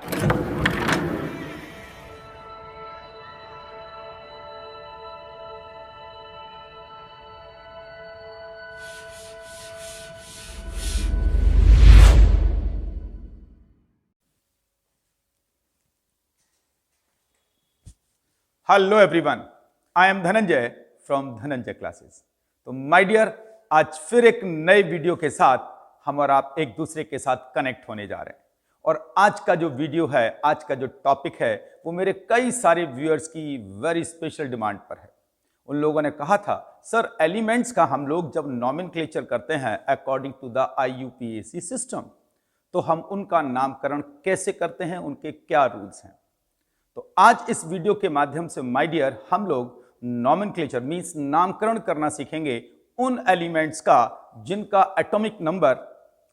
Hello everyone, I am Dhananjay from Dhananjay classes. तो my dear, आज फिर एक नए वीडियो के साथ हम और आप एक दूसरे के साथ कनेक्ट होने जा रहे हैं। और आज का जो वीडियो है, आज का जो टॉपिक है, वो मेरे कई सारे व्यूअर्स की वेरी स्पेशल डिमांड पर है। उन लोगों ने कहा था, सर एलिमेंट्स का हम लोग जब नॉमेनक्लेचर करते हैं according to the IUPAC system, तो हम उनका नामकरण कैसे करते हैं, उनके क्या रूल्स हैं। तो आज इस वीडियो के माध्यम से माय डियर हम लोग नॉमेनक्लेचर मींस नामकरण करना सीखेंगे उन एलिमेंट्स का जिनका एटॉमिक नंबर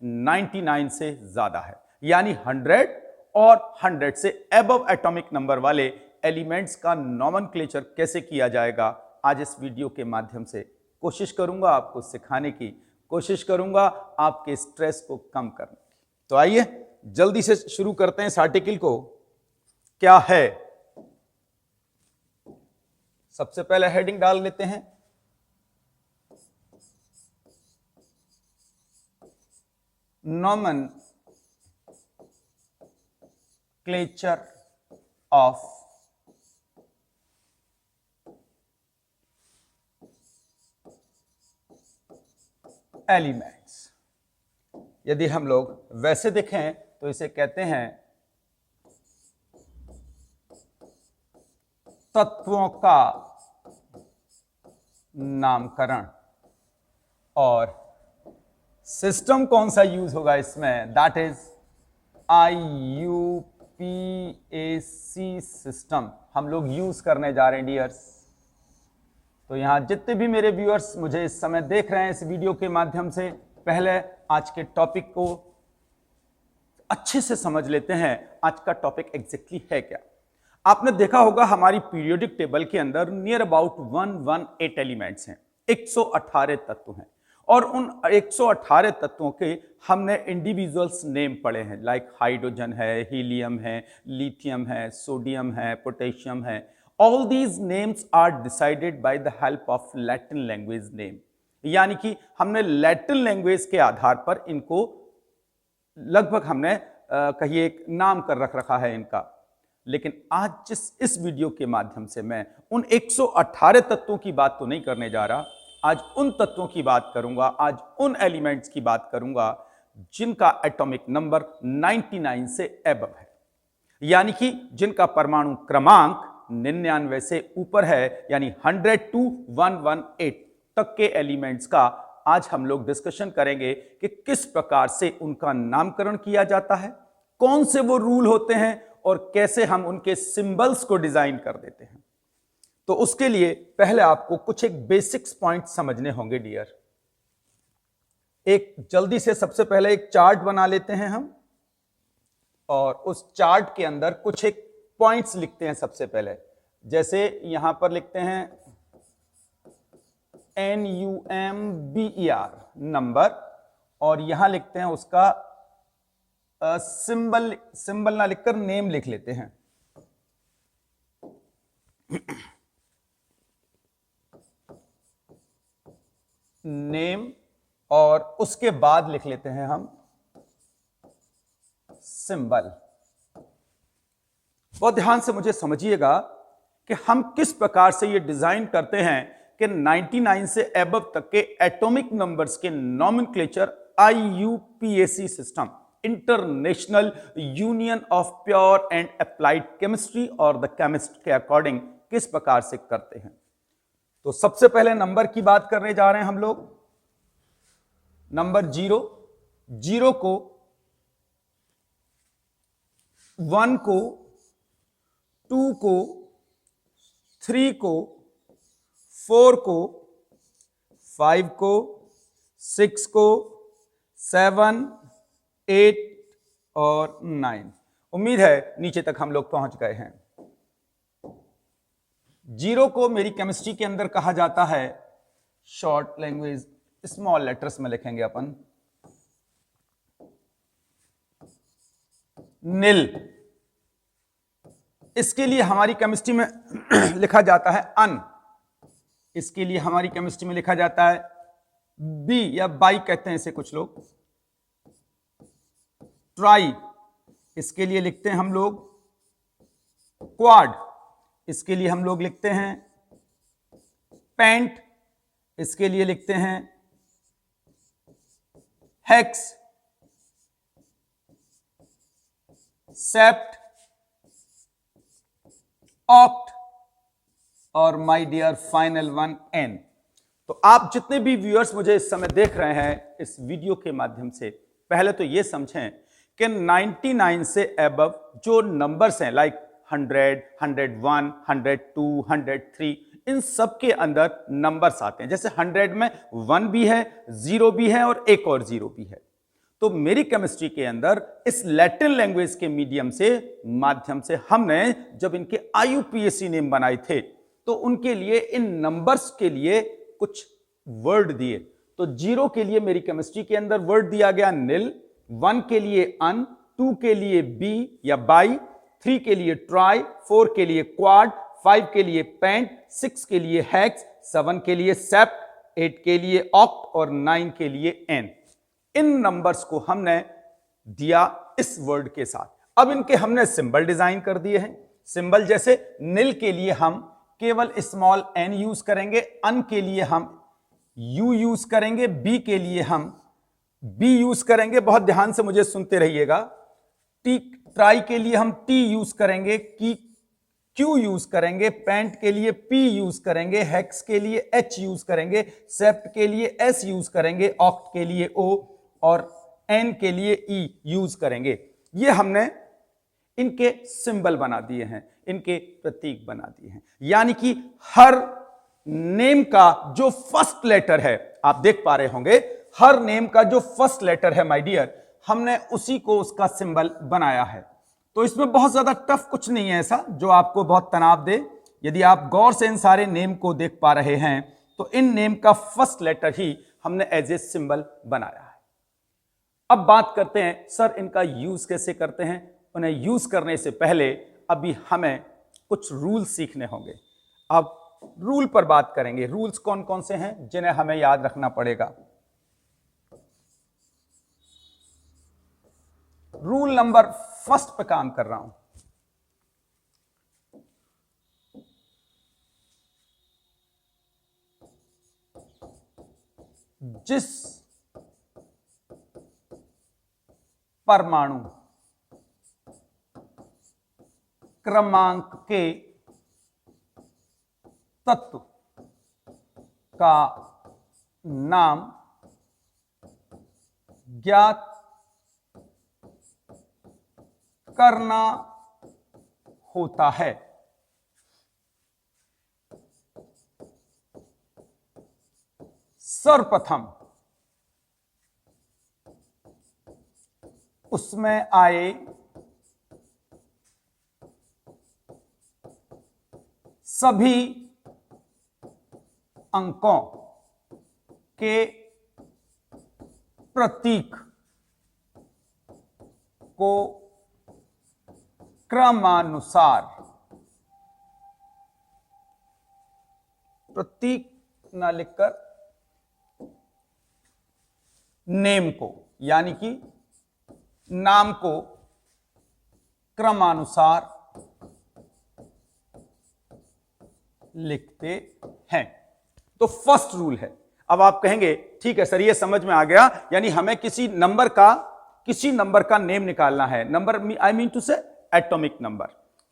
99 से ज्यादा है, यानी 100 और 100 से अबव एटॉमिक नंबर वाले एलिमेंट्स का नॉमेनक्लेचर कैसे किया जाएगा। आज इस वीडियो के माध्यम से कोशिश करूंगा आपको सिखाने की, कोशिश करूंगा आपके स्ट्रेस को कम करने की। तो आइए जल्दी से शुरू करते हैं इस आर्टिकल को। क्या है, सबसे पहले हेडिंग डाल लेते हैं, नॉमेनक्लेचर ऑफ एलिमेंट्स। यदि हम लोग वैसे देखें तो इसे कहते हैं तत्वों का नामकरण। और सिस्टम कौन सा यूज होगा इसमें, दैट इज IUPAC सिस्टम हम लोग यूज करने जा रहे हैं डियर्स। तो यहां जितने भी मेरे व्यूअर्स मुझे इस समय देख रहे हैं इस वीडियो के माध्यम से, पहले आज के टॉपिक को अच्छे से समझ लेते हैं। आज का टॉपिक एग्जैक्टली है क्या। आपने देखा होगा हमारी पीरियोडिक टेबल के अंदर नियर अबाउट 118 एलिमेंट्स हैं, 118 तत्व हैं। और उन 118 तत्वों के हमने इंडिविजुअल्स नेम पढ़े हैं, लाइक हाइड्रोजन है, हीलियम है, लिथियम है, सोडियम है, पोटेशियम है। All these names are decided by the help of Latin language name, यानी कि हमने लैटिन लैंग्वेज के आधार पर इनको लगभग हमने कहिए एक नाम कर रखा है इनका। लेकिन आज जिस इस वीडियो के माध्यम से मैं उन 118 तत्वों की बात तो नहीं करने जा रहा, आज उन तत्वों की बात करूंगा, आज उन एलिमेंट्स की बात करूंगा जिनका एटॉमिक नंबर 99 से अबव है, यानी कि जिनका परमाणु क्रमांक 99 से ऊपर है, यानी 100 to 118 तक के एलिमेंट्स का आज हम लोग डिस्कशन करेंगे कि किस प्रकार से उनका नामकरण किया जाता है, कौन से वो रूल होते हैं और कैसे हम उनके सिंबल्स को डिजाइन कर देते हैं। तो उसके लिए पहले आपको कुछ एक बेसिक्स पॉइंट समझने होंगे डियर। एक जल्दी से सबसे पहले एक चार्ट बना लेते हैं हम, और उस चार्ट के अंदर कुछ एक पॉइंट्स लिखते हैं सबसे पहले। जैसे यहां पर लिखते हैं NUMBER नंबर, और यहां लिखते हैं उसका सिंबल ना लिखकर नेम लिख लेते हैं। नेम, और उसके बाद लिख लेते हैं हम सिंबल। बहुत ध्यान से मुझे समझिएगा कि हम किस प्रकार से ये डिजाइन करते हैं कि 99 से अबव तक के एटॉमिक नंबर्स के nomenclature IUPAC system, international union of pure and applied chemistry और द केमिस्ट के अकॉर्डिंग किस प्रकार से करते हैं। तो सबसे पहले नंबर की बात करने जा रहे हैं हम लोग। नंबर 0, 0 को, 1 को, 2 को, 3 को, 4 को, 5 को, 6 को, 7, 8 और 9। उम्मीद है नीचे तक हम लोग पहुंच गए हैं। 0 को मेरी केमिस्ट्री के अंदर कहा जाता है, शॉर्ट लैंग्वेज स्मॉल लेटर्स में लिखेंगे अपन, नील। इसके लिए हमारी केमिस्ट्री में लिखा जाता है अन, इसके लिए हमारी केमिस्ट्री में लिखा जाता है बी या बाई कहते हैं इसे कुछ लोग, ट्राई, इसके लिए लिखते हैं हम लोग क्वाड, इसके लिए हम लोग लिखते हैं पेंट, इसके लिए लिखते हैं हेक्स, सेप्ट, ऑक्ट और my dear final one enn. तो आप जितने भी व्यूअर्स मुझे इस समय देख रहे हैं इस वीडियो के माध्यम से, पहले तो यह समझें कि 99 से अबव जो नंबर्स हैं लाइक 100, 101, 102, 103, इन सब के अंदर नंबर्स आते हैं। जैसे 100 में 1 भी है, 0 भी है और एक और 0 भी है। तो मेरी केमिस्ट्री के अंदर इस लैटिन लैंग्वेज के माध्यम से हमने जब इनके IUPAC नेम बनाए थे तो उनके लिए इन नंबर्स के लिए कुछ वर्ड दिए। तो 0 के लिए मेरी केमिस्ट्री के अंदर वर्ड दिया गया निल, 1 के लिए अन, 2 के लिए बी या बाई, 3 के लिए ट्राई, 4 के लिए क्वाड, 5 के लिए पेंट, 6 के लिए हेक्स, 7 के लिए सेप्ट, 8 के लिए ऑक्ट और 9 के लिए एन। इन नंबर्स को हमने दिया इस वर्ड के साथ। अब इनके हमने सिंबल डिजाइन कर दिए हैं। सिंबल जैसे निल के लिए हम केवल स्मॉल एन यूज करेंगे, अन के लिए हम यू यूज करेंगे, बी के लिए हम बी यूज करेंगे, बहुत ध्यान से मुझे सुनते रहिएगा। टी ट्राई के लिए हम टी यूज करेंगे, की क्यू यूज करेंगे, पेंट के लिए पी यूज करेंगे, हेक्स के लिए एच यूज करेंगे, सेप्ट के लिए एस यूज करेंगे, ऑक्ट के लिए ओ और एन के लिए ई यूज करेंगे। ये हमने इनके सिंबल बना दिए हैं, इनके प्रतीक बना दिए हैं। यानी कि हर नेम का जो फर्स्ट लेटर है, आप देख पा रहे होंगे, हर नेम का जो फर्स्ट लेटर है माय डियर, हमने उसी को उसका सिंबल बनाया है। तो इसमें बहुत ज्यादा टफ कुछ नहीं है ऐसा जो आपको बहुत तनाव दे। यदि आप गौर से इन सारे नेम को देख पा रहे हैं तो इन नेम का फर्स्ट लेटर ही हमने एज ए सिंबल बनाया है। अब बात करते हैं सर इनका यूज कैसे करते हैं। उन्हें यूज करने से पहले अभी हमें कुछ रूल सीखने होंगे। अब रूल पर बात करेंगे। रूल्स कौन कौन से हैं जिन्हें हमें याद रखना पड़ेगा। रूल नंबर फर्स्ट पे काम कर रहा हूं। जिस परमाणु क्रमांक के तत्व का नाम ज्ञात करना होता है, सर्वप्रथम उसमें आए सभी अंकों के प्रतीक को क्रमानुसार, प्रतीक ना लिखकर नेम को यानी कि नाम को क्रमानुसार लिखते हैं। तो फर्स्ट रूल है। अब आप कहेंगे ठीक है सर ये समझ में आ गया, यानी हमें किसी नंबर का नेम निकालना है। नंबर आई मीन टू से एटॉमिक नंबर।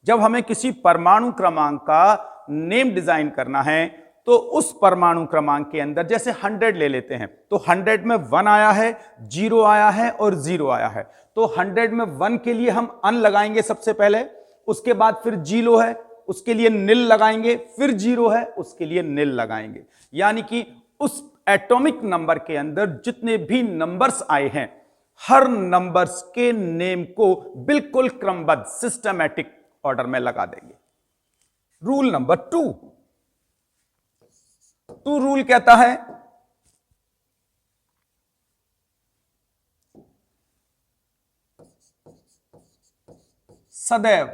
जब हमें किसी परमाणु क्रमांक का नेम डिजाइन करना है तो उस परमाणु क्रमांक के अंदर जैसे 100 ले लेते हैं तो 100 में 1 आया है, 0 आया है और 0 आया है। तो 100 में 1 के लिए हम अन लगाएंगे सबसे पहले, उसके बाद फिर 0 है उसके लिए निल लगाएंगे, फिर 0 है उसके लिए निल लगाएंगे। यानी कि उस एटॉमिक नंबर के अंदर जितने भी नंबर्स आए हैं हर नंबर्स के नेम को बिल्कुल क्रमबद्ध सिस्टमैटिक ऑर्डर में लगा देंगे। रूल नंबर 2 रूल कहता है सदैव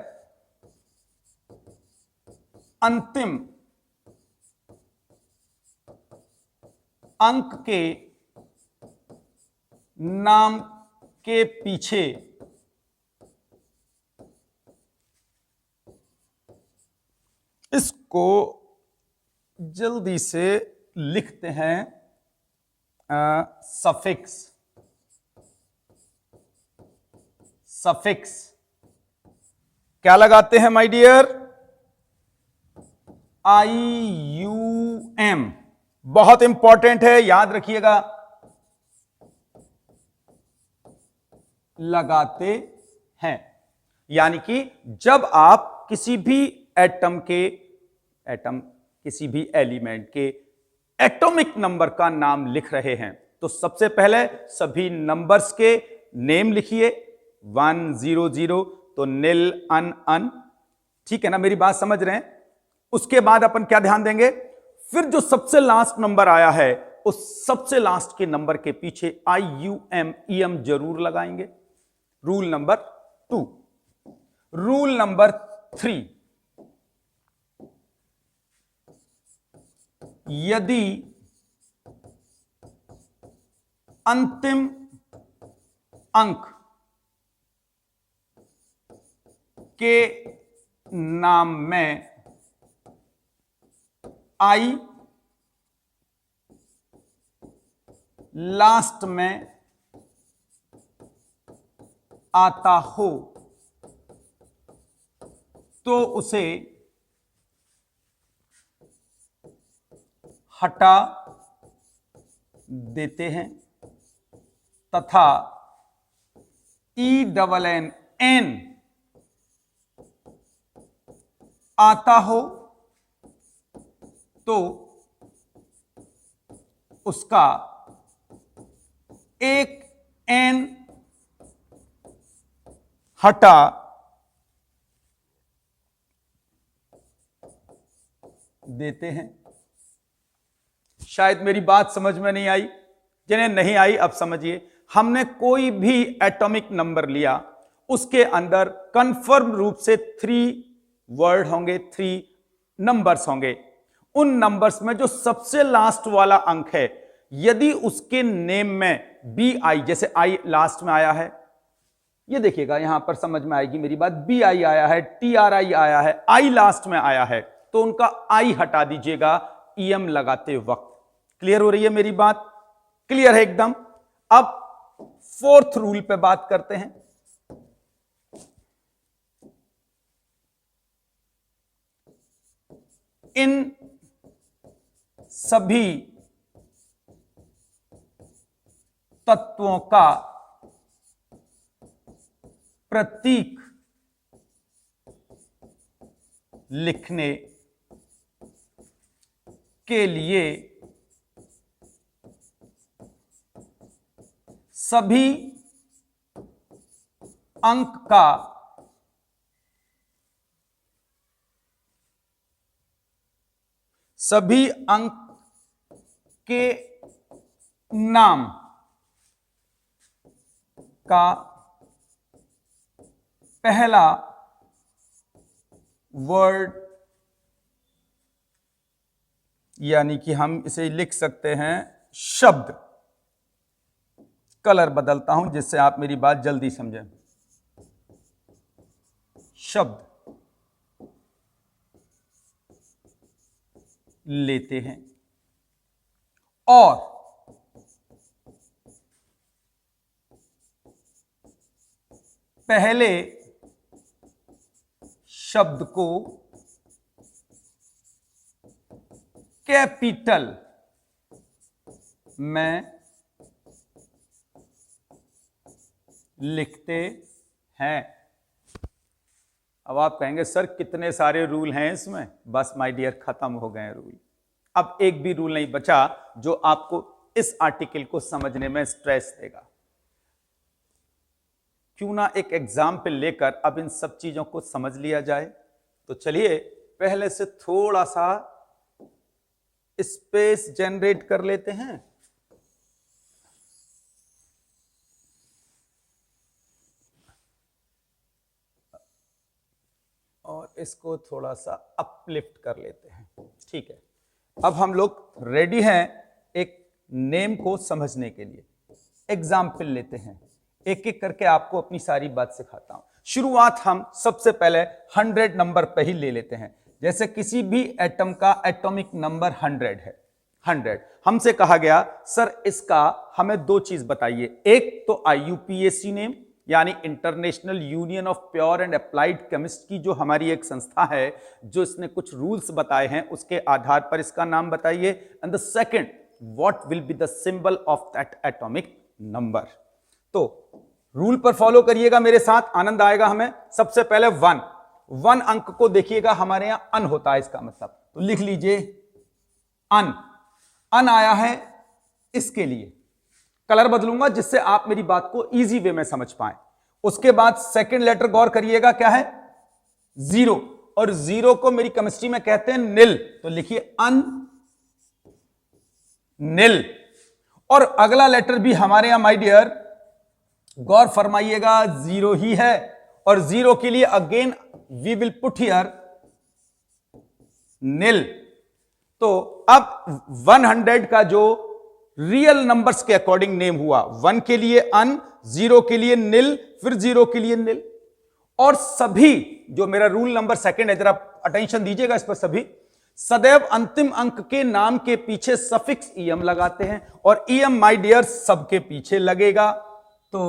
अंतिम अंक के नाम के पीछे इसको जल्दी से लिखते हैं सफिक्स। सफिक्स क्या लगाते हैं माय डियर? IUM, बहुत इंपॉर्टेंट है, याद रखिएगा, लगाते हैं। यानी कि जब आप किसी भी किसी भी एलिमेंट के एटॉमिक नंबर का नाम लिख रहे हैं तो सबसे पहले सभी नंबर्स के नेम लिखिए। 1 0 0 तो निल अन अन, ठीक है ना, मेरी बात समझ रहे हैं? उसके बाद अपन क्या ध्यान देंगे? फिर जो सबसे लास्ट नंबर आया है उस सबसे लास्ट के नंबर के पीछे IUM EM जरूर लगाएंगे। Rule number 2। रूल नंबर 3, यदि अंतिम अंक के नाम में I लास्ट में आता हो तो उसे हटा देते हैं तथा ENN आता हो तो उसका एक N हटा देते हैं। शायद मेरी बात समझ में नहीं आई, जिन्हें नहीं आई अब समझिए। हमने कोई भी एटॉमिक नंबर लिया, उसके अंदर कंफर्म रूप से 3 वर्ड होंगे, 3 नंबर्स होंगे। उन नंबर्स में जो सबसे लास्ट वाला अंक है, यदि उसके नेम में BI, जैसे I लास्ट में आया है, ये देखिएगा यहां पर समझ में आएगी मेरी बात, BI आया है, TRI आया है, I लास्ट में आया है, तो उनका I हटा दीजिएगा EM लगाते वक्त। क्लियर हो रही है मेरी बात? क्लियर है एकदम? अब 4th रूल पे बात करते हैं। इन सभी तत्वों का प्रतीक लिखने के लिए सभी अंक का सभी अंक के नाम का पहला वर्ड, यानी कि हम इसे लिख सकते हैं शब्द। कलर बदलता हूं जिससे आप मेरी बात जल्दी समझें। शब्द लेते हैं और पहले शब्द को कैपिटल में लिखते हैं। अब आप कहेंगे सर कितने सारे रूल हैं इसमें? बस माय डियर, खत्म हो गए रूल। अब एक भी रूल नहीं बचा जो आपको इस आर्टिकल को समझने में स्ट्रेस देगा। क्यों ना एक एग्जाम्पल लेकर अब इन सब चीजों को समझ लिया जाए। तो चलिए पहले से थोड़ा सा स्पेस जनरेट कर लेते हैं। और इसको थोड़ा सा अपलिफ्ट कर लेते हैं। ठीक है, अब हम लोग रेडी हैं एक नेम को समझने के लिए। एग्जाम्पल लेते हैं, एक एक करके आपको अपनी सारी बात सिखाता हूं। शुरुआत हम सबसे पहले 100 नंबर पे ही ले लेते हैं। जैसे किसी भी एटम का एटॉमिक नंबर 100 है, 100 हमसे कहा गया सर इसका हमें दो चीज बताइए, एक तो IUPAC नेम यानी international union of pure and applied chemist की जो हमारी एक संस्था है जो इसने कुछ रूल्स बताए हैं उसके आधार पर इसका नाम बताइए। And the second, what will be the symbol of that atomic number. तो रूल पर फॉलो करिएगा मेरे साथ, आनंद आएगा हमें। सबसे पहले 1 अंक को देखिएगा, हमारे यहां अन होता है इसका मतलब, तो लिख लीजिए अन आया है। इसके लिए कलर बदलूंगा जिससे आप मेरी बात को इजी वे में समझ पाए। उसके बाद सेकंड लेटर गौर करिएगा, क्या है 0, और 0 को मेरी केमिस्ट्री में कहते हैं निल, तो लिखिए अन निल। और अगला लेटर भी हमारे यहां माय डियर गौर फरमाइएगा 0 ही है, और 0 के लिए again we will put here nil. तो अब 100 का जो रियल नंबर्स के अकॉर्डिंग नेम हुआ, 1 के लिए अन, 0 के लिए निल, फिर 0 के लिए निल। और सभी जो मेरा रूल नंबर सेकंड है, जरा अटेंशन दीजिएगा इस पर, सभी सदैव अंतिम अंक के नाम के पीछे सफिक्स EM लगाते हैं, और EM माय डियर सबके पीछे लगेगा। तो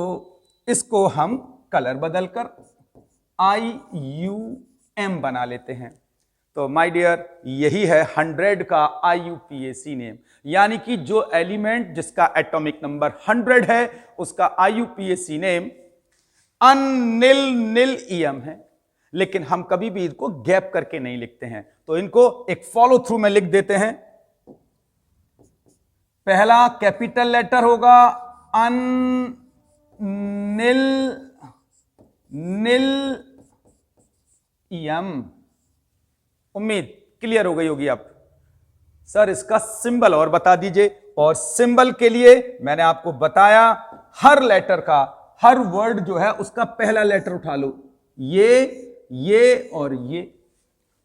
इसको हम कलर बदलकर IUM बना लेते हैं। तो माय डियर यही है 100 का IUPAC नेम, यानी कि जो एलिमेंट जिसका एटॉमिक नंबर 100 है उसका IUPAC नेम अनिल निल EM है। लेकिन हम कभी भी इनको गैप करके नहीं लिखते हैं, तो इनको एक फॉलो थ्रू में लिख देते हैं। पहला कैपिटल लेटर होगा अन निल निल EM। उम्मीद क्लियर हो गई होगी आप। सर इसका सिंबल और बता दीजिए। और सिंबल के लिए मैंने आपको बताया हर लेटर का, हर वर्ड जो है उसका पहला लेटर उठा लो, ये और ये।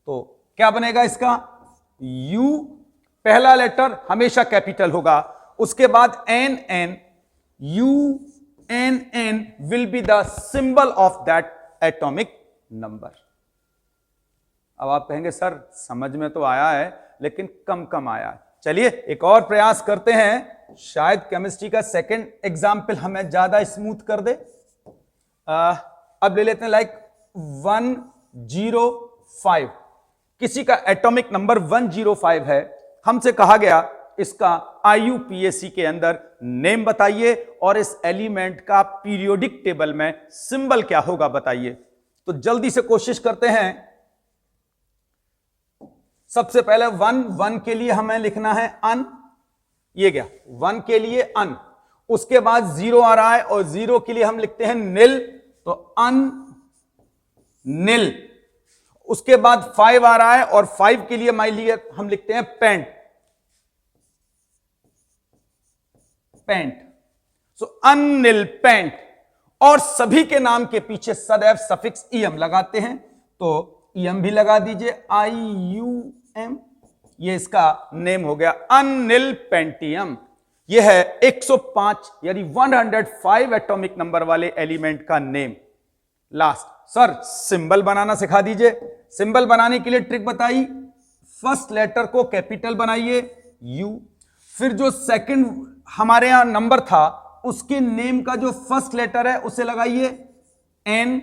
तो क्या बनेगा इसका U, पहला लेटर हमेशा कैपिटल होगा। उसके बाद NN, UNN will be the symbol of that atomic number. अब आप कहेंगे सर समझ में तो आया है लेकिन कम आया है। चलिए एक और प्रयास करते हैं, शायद केमिस्ट्री का सेकंड एग्जाम्पल हमें ज्यादा स्मूथ कर दे। अब ले लेते हैं लाइक 105। किसी का एटॉमिक नंबर 105 है, हमसे कहा गया इसका IUPAC के अंदर नेम बताइए और इस एलिमेंट का पीरियोडिक टेबल में सिंबल क्या होगा बताइए। तो जल्दी से कोशिश करते हैं। सबसे पहले 1 के लिए हमें लिखना है अन, ये गया 1 के लिए अन। उसके बाद 0 आ रहा है और 0 के लिए हम लिखते हैं निल, तो अन निल। उसके बाद 5 आ रहा है और 5 के लिए हम लिखते हैं पेंट, सो अननिल पेंट। और सभी के नाम के पीछे सदैव सफिक्स EM लगाते हैं, तो EM भी लगा दीजिए IUM। ये इसका नेम हो गया अनिल पेंटियम। यह है 105 यानी 105 एटॉमिक नंबर वाले एलिमेंट का नेम। लास्ट सर सिंबल बनाना सिखा दीजिए। सिंबल बनाने के लिए ट्रिक बताई, फर्स्ट लेटर को कैपिटल बनाइए U, फिर जो सेकंड हमारे यहां नंबर था उसके नेम का जो फर्स्ट लेटर है उसे लगाइए N,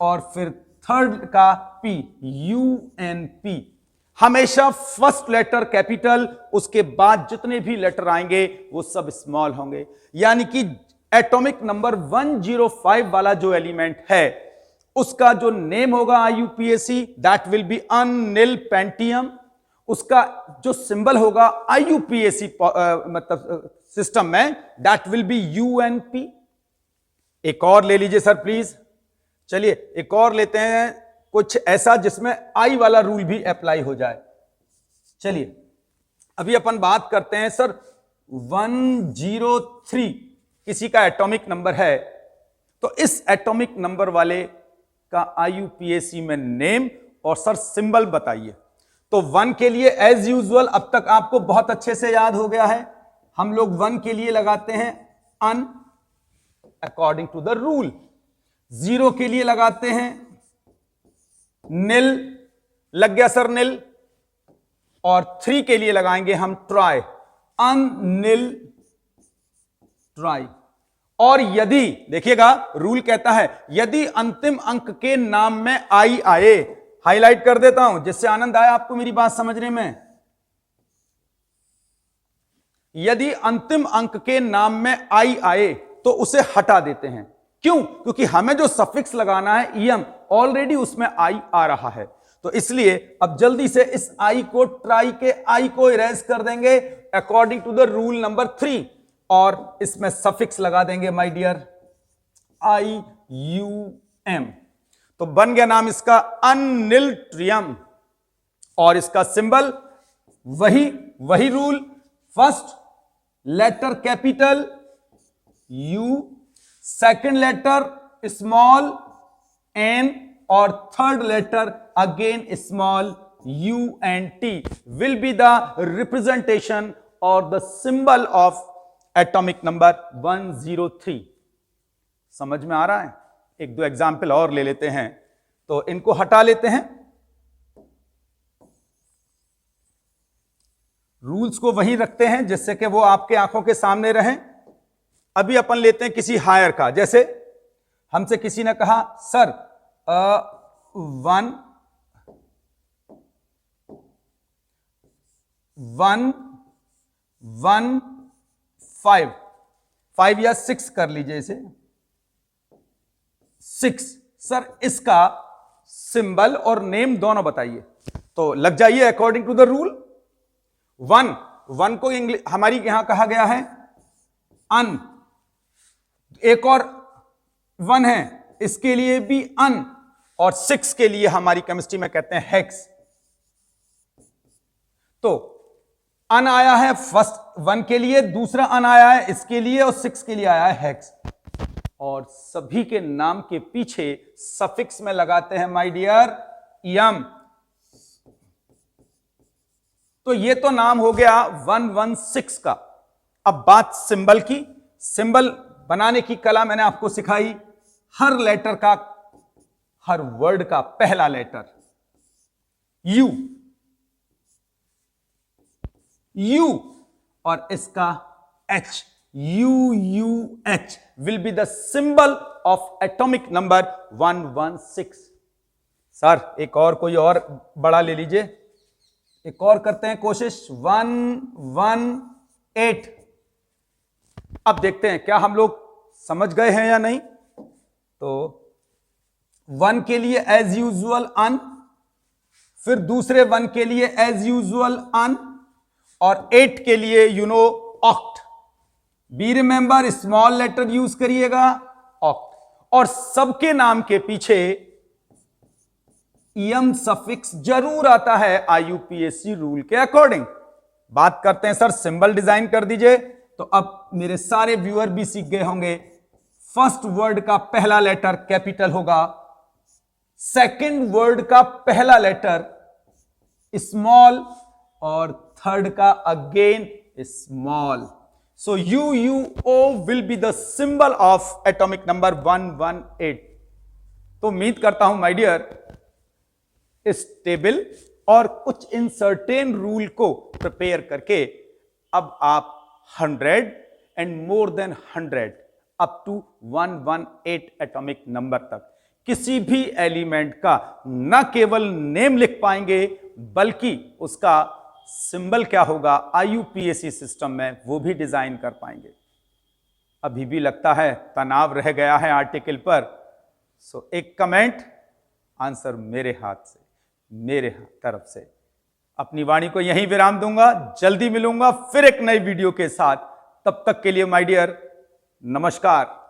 और फिर थर्ड का P, UNP। हमेशा फर्स्ट लेटर कैपिटल, उसके बाद जितने भी लेटर आएंगे वो सब स्मॉल होंगे। यानी कि एटॉमिक नंबर 105 वाला जो एलिमेंट है उसका जो नेम होगा IUPAC that will be Anil Pentium. उसका जो सिंबल होगा IUPAC मतलब सिस्टम में दैट विल बी UNP। एक और ले लीजिए सर प्लीज। चलिए एक और लेते हैं, कुछ ऐसा जिसमें I वाला रूल भी अप्लाई हो जाए। चलिए अभी अपन बात करते हैं सर 103 किसी का एटॉमिक नंबर है, तो इस एटॉमिक नंबर वाले का IUPAC में नेम और सर सिंबल बताइए। तो 1 के लिए एज यूजुअल अब तक आपको बहुत अच्छे से याद हो गया है, हम लोग 1 के लिए लगाते हैं अन अकॉर्डिंग टू द रूल। 0 के लिए लगाते हैं निल, लग गया सर निल। और 3 के लिए लगाएंगे हम ट्राई, अन निल ट्राई। और यदि देखिएगा रूल कहता है यदि अंतिम अंक के नाम में आई आए, हाईलाइट कर देता हूं जिससे आनंद आया आपको मेरी बात समझने में। यदि अंतिम अंक के नाम में आई आए तो उसे हटा देते हैं। क्यों? क्योंकि हमें जो सफिक्स लगाना है ईएम, ऑलरेडी उसमें आई आ रहा है। तो इसलिए अब जल्दी से इस आई को, ट्राई के आई को इरेज कर देंगे according to the rule number 3 और इसमें सफिक्स लगा देंगे my dear I U M. तो बन गया नाम इसका अनिल्ट्रियम और इसका सिंबल वही rule, first letter capital U, second letter small N और third letter again small U and T will be the representation और the symbol of atomic number 103। समझ में आ रहा है? एक दो एग्जाम्पल और ले लेते हैं, तो इनको हटा लेते हैं, रूल्स को वहीं रखते हैं जिससे कि वो आपके आंखों के सामने रहें। अभी अपन लेते हैं किसी हायर का, जैसे हमसे किसी ने कहा सर 5 या 6 कर लीजिए इसे, 6 सर इसका सिंबल और नेम दोनों बताइए। तो लग जाइए अकॉर्डिंग टू द रूल। 1 को इंग्लिश हमारी यहां कहा गया है अन, एक और 1 है इसके लिए भी अन, और 6 के लिए हमारी केमिस्ट्री में कहते हैं हेक्स। तो अन आया है फर्स्ट 1 के लिए, दूसरा अन आया है इसके लिए, और 6 के लिए आया है हेक्स। और सभी के नाम के पीछे सफिक्स में लगाते हैं माय डियर यम। तो ये तो नाम हो गया 116 का। अब बात सिंबल की। सिंबल बनाने की कला मैंने आपको सिखाई। हर लेटर का, हर वर्ड का पहला लेटर यू, यू और इसका H, UUH will be the symbol of atomic number 116। Sir एक और कोई और बड़ा ले लीजिए, एक और करते हैं कोशिश, 118। अब देखते हैं क्या हम लोग समझ गए हैं या नहीं। तो 1 के लिए एज यूजुअल अन, फिर दूसरे 1 के लिए एज यूजुअल अन, और 8 के लिए oct. Be remember small letter use करिएगा, ऑक्ट। और सबके नाम के पीछे ईएम सफिक्स जरूर आता है आईयूपीएसी रूल के अकॉर्डिंग। बात करते हैं सर सिंबल डिजाइन कर दीजिए। तो अब मेरे सारे व्यूअर भी सीख गए होंगे, फर्स्ट वर्ड का पहला लेटर कैपिटल होगा, सेकंड वर्ड का पहला लेटर स्मॉल, और थर्ड का again small. So UUO will be the symbol of atomic number 118। तो उम्मीद करता हूं माय डियर इस टेबल और कुछ इनसर्टेन रूल को प्रिपेयर करके अब आप 100 and more than 100 up to 118 atomic number तक किसी भी एलिमेंट का न केवल नेम लिख पाएंगे बल्कि उसका सिंबल क्या होगा आईयूपीएसी सिस्टम में वो भी डिजाइन कर पाएंगे। अभी भी लगता है तनाव रह गया है आर्टिकल पर, सो एक कमेंट, आंसर मेरे हाथ से, मेरे तरफ से। अपनी वाणी को यहीं विराम दूंगा, जल्दी मिलूंगा फिर एक नई वीडियो के साथ। तब तक के लिए माय डियर नमस्कार।